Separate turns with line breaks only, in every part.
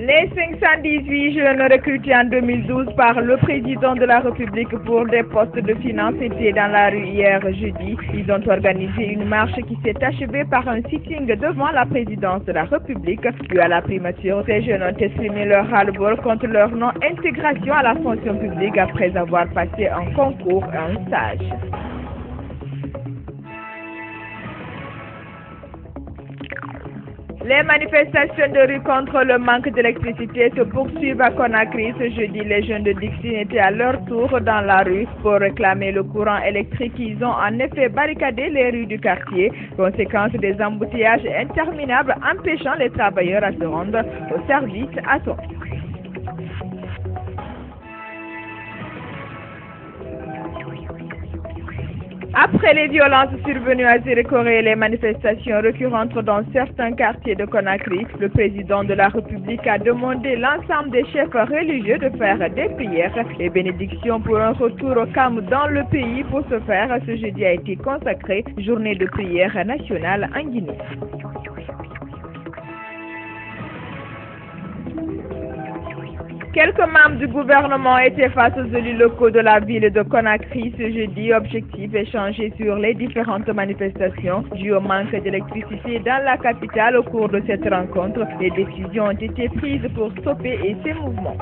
Les 518 jeunes recrutés en 2012 par le président de la République pour des postes de finance étaient dans la rue hier jeudi. Ils ont organisé une marche qui s'est achevée par un sitting devant la présidence de la République. Dû à la primature, ces jeunes ont exprimé leur ras-le-bol contre leur non-intégration à la fonction publique après avoir passé un concours et un stage. Les manifestations de rue contre le manque d'électricité se poursuivent à Conakry. Ce jeudi, les jeunes de Dixine étaient à leur tour dans la rue pour réclamer le courant électrique. Ils ont en effet barricadé les rues du quartier, conséquence des embouteillages interminables empêchant les travailleurs à se rendre au service à temps. Après les violences survenues à Zérékoré et les manifestations récurrentes dans certains quartiers de Conakry, le président de la République a demandé l'ensemble des chefs religieux de faire des prières et bénédictions pour un retour au calme dans le pays. Pour ce faire, ce jeudi a été consacré journée de prière nationale en Guinée. Quelques membres du gouvernement étaient face aux élus locaux de la ville de Conakry ce jeudi. Objectif échanger sur les différentes manifestations dues au manque d'électricité dans la capitale. Au cours de cette rencontre, les décisions ont été prises pour stopper ces mouvements.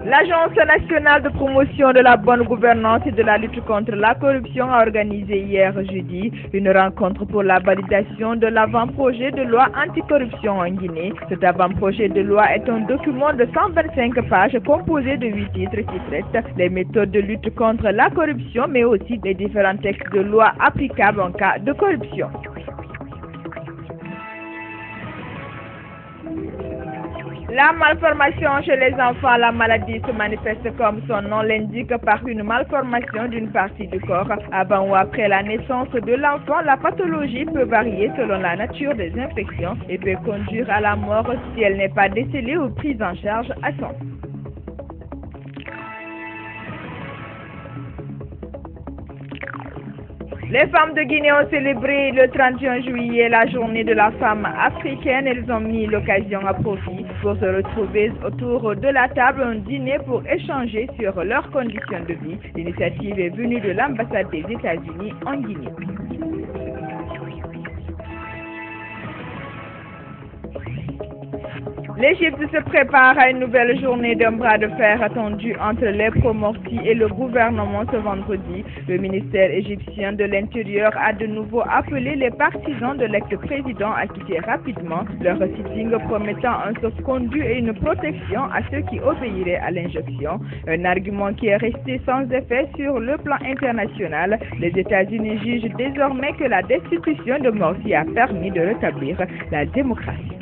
L'Agence nationale de promotion de la bonne gouvernance et de la lutte contre la corruption a organisé hier jeudi une rencontre pour la validation de l'avant-projet de loi anticorruption en Guinée. Cet avant-projet de loi est un document de 125 pages composé de 8 titres qui traitent les méthodes de lutte contre la corruption, mais aussi les différents textes de loi applicables en cas de corruption. La malformation chez les enfants, la maladie se manifeste comme son nom l'indique par une malformation d'une partie du corps. Avant ou après la naissance de l'enfant, la pathologie peut varier selon la nature des infections et peut conduire à la mort si elle n'est pas décelée ou prise en charge à temps. Les femmes de Guinée ont célébré le 31 juillet la journée de la femme africaine. Elles ont mis l'occasion à profit pour se retrouver autour de la table, un dîner pour échanger sur leurs conditions de vie. L'initiative est venue de l'ambassade des États-Unis en Guinée. L'Égypte se prépare à une nouvelle journée d'un bras de fer attendu entre les pro-mortis et le gouvernement ce vendredi. Le ministère égyptien de l'Intérieur a de nouveau appelé les partisans de l'ex-président à quitter rapidement leur sitting, promettant un sauf-conduit et une protection à ceux qui obéiraient à l'injonction. Un argument qui est resté sans effet sur le plan international. Les États-Unis jugent désormais que la destitution de Morsi a permis de rétablir la démocratie.